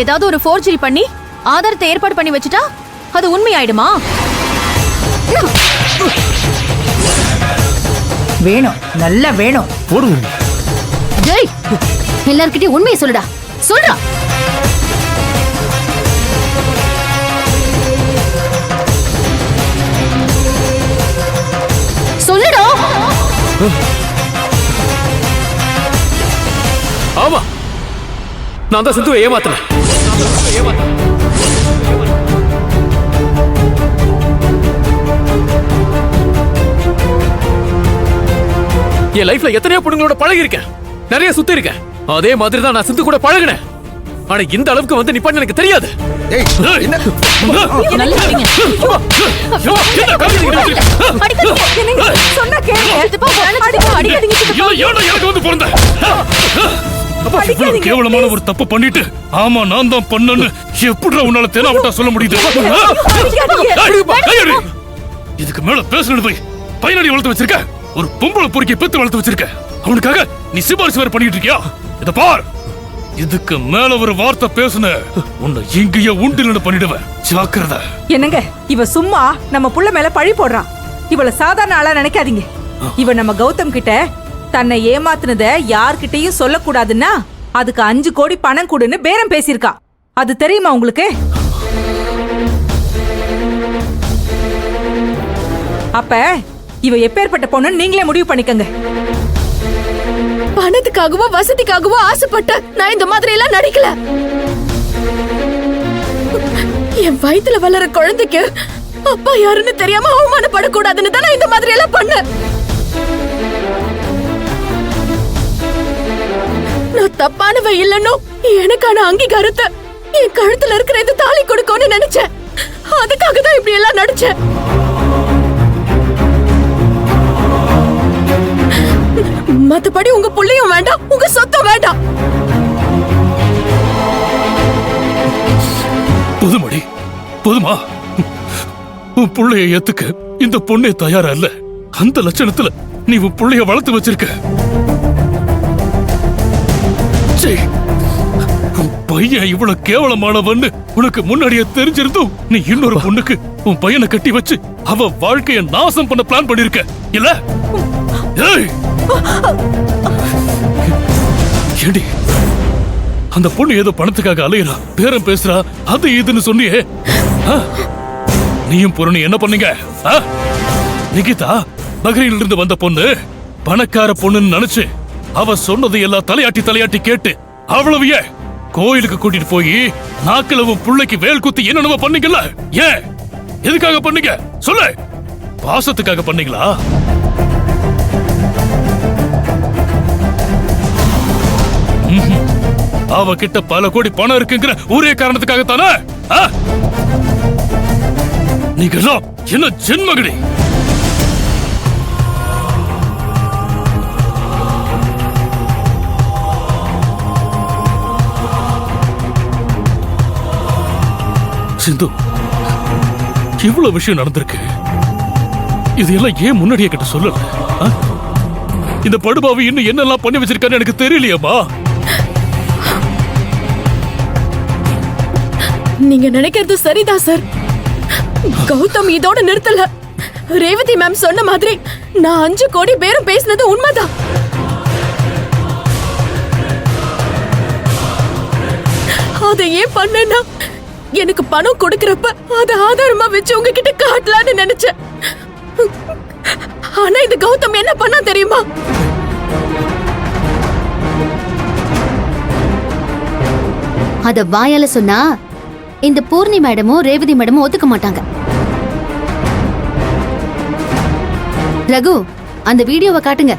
ஏதாவது ஒரு ஃபோர்ஜரி பண்ணி ஆதாரத்தை ஏற்பாடு பண்ணி வச்சுட்டா அது உண்மையாயிடுமா? வேணும், நல்லா வேணும். போடுங்க. டேய், எல்லார்கிட்டயும் உண்மையை சொல்லுடா. சொல்றா. சொல்லுடா. ஆமா, நான் தான் சிந்துவை ஏமாத்தினேன். என் லைஃப்ல எத்தனையோ பொண்ணுங்களோட பழகி இருக்கேன், நிறைய சுத்தி இருக்கேன். அதே மாதிரி தான் நான் சிந்து கூட பழகினேன். ஆனா இந்த அளவுக்கு வந்து நிப்பான்னு எனக்கு தெரியாது. கேவலமான ஒரு தப்பு பண்ணிட்டு ஆமா நான் தான் பண்ணேன்னு எப்படி உன்னால தேனாவட்டா சொல்ல முடியுது? இதுக்கு மேல பேசணும் போய் பையனடி வளர்த்து வச்சிருக்க, ஒரு பொம்பளை பொறுக்கி பெத்து வளர்த்து வச்சிருக்க. அவனுக்காக நீ சிபாரிசு வேற பண்ணிட்டு இருக்கியா? இத பார், இதுக்கு மேல ஒரு வார்த்தை பேசுன உன்னை இங்கேயே உண்டில பண்ணிடுவேன். ஜாக்கிரதை. என்னங்க, இவ சும்மா நம்ம புள்ள மேல பழி போடுறான். இவள சாதாரண ஆளா நினைக்காதீங்க. இவ நம்ம கௌதம் கிட்ட தன்னை ஏமாத்துனத யார்கிட்டயும் சொல்லக்கூடாதுன்னா அதுக்கு 5 கோடி பணம் கொடுன்னு பேரம் பேசியிருக்கா. அது தெரியுமா உங்களுக்கு? அப்ப இவ எப்பேற்பட்ட பொண்ணுன்னு நீங்களே முடிவு பண்ணிக்கங்க. பணத்துக்காகவோ வசதிக்காகவோ ஆசைப்பட்ட நான் இந்த மாதிரி எல்லாம் நடிக்கல. என் வயித்துல வளர குழந்தைக்கு அப்பா யாருன்னு தெரியாம அவமானப்படக்கூடாதுன்னு தான் நான் இந்த மாதிரி எல்லாம் பண்ணேன். நான் தப்பானவ இல்லன்னு எனக்கான அங்கீகாரத்தை என் கழுத்துல இருக்கிற இந்த தாலி கொடுக்கும்னு நினைச்சேன். அதுக்காக தான் இப்படி எல்லாம் நடிச்சேன். மத்தபடி உங்க புள்ளையும் வேண்டாம், உங்க சொத்தும் வேண்டாம். புதுமடி, புதுமா, உன் புள்ளைய ஏத்துக்க இந்த பொண்ணே தயாரா இல்ல. அந்த லட்சணத்துல நீ உன் புள்ளைய வளர்த்து வச்சிருக்க. உன் பையன் இவ்வளவு கேவலமானவன்னு உனக்கு முன்னாடியே தெரிஞ்சிருந்தும் நீ இன்னொரு பொண்ணுக்கு உன் பையனை கட்டி வச்சு அவ வாழ்க்கைய நாசம் பண்ண பிளான் பண்ணிருக்க இல்ல? ஏடி, அந்த பொண்ணு ஏதோ பணத்துக்காக அலையறா, பேரம் பேசுறா, அது இதுன்னு சொன்னியே. நீயும் பொருணி என்ன பண்ணீங்க? நிகிதா பஹ்ரைன்ல இருந்து வந்த பொண்ணு, பணக்கார பொண்ணுன்னு நினைச்சு அவ சொன்னதை எல்லாம் தலையாட்டி கேட்டு அவ்வளவு கோயிலுக்கு கூட்டிட்டு போய் நாக்கிலவும் புள்ளைக்கு வேல் குத்தி என்னென்னவோ பண்ணீங்கல்ல. ஏன், எதுக்காக பண்ணீங்க சொல்லு? பாசத்துக்காக பண்ணீங்களா? அவ கிட்ட பல கோடி பணம் இருக்குங்கிற ஒரே காரணத்துக்காக தானே? நீங்க எல்லாம் என்ன ஜென்மகடி? சிந்து, இவ்வளவு விஷயம் நடந்திருக்கு. இதெல்லாம் ஏன் முன்னாடியே கிட்ட சொல்லல? இந்த படுபாவி இன்னும் என்னெல்லாம் பண்ணி வச்சிருக்கான்னு எனக்கு தெரியலையம்மா. நீங்க நினைக்கிறது சரிதான் சார். கௌதம் இதோட நிறுத்தல. ரேவதி மேம் சொன்ன மாதிரி நான் 5 கோடி பேரும் பேசினது உண்மைதான். அதை ஏன் பண்ணேன்னா எனக்கு பணம் கொடுக்கறப்ப அதை ஆதாரமா வச்சு உங்ககிட்ட காட்டலான்னு நினைச்சேன். ஆனா இந்த கௌதம் என்ன பண்ணா தெரியுமா? அத வாயால சொன்னா இந்த பூர்ணி மேடமும் ரேவதி மேடமும் ஒத்துக்க மாட்டாங்க. ரகு, அந்த வீடியோவை காட்டுங்க.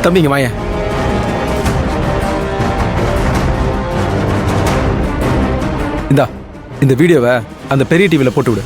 தம்பிங்க வாய. இந்த வீடியோவை அந்த பெரிய டிவில போட்டு விடு.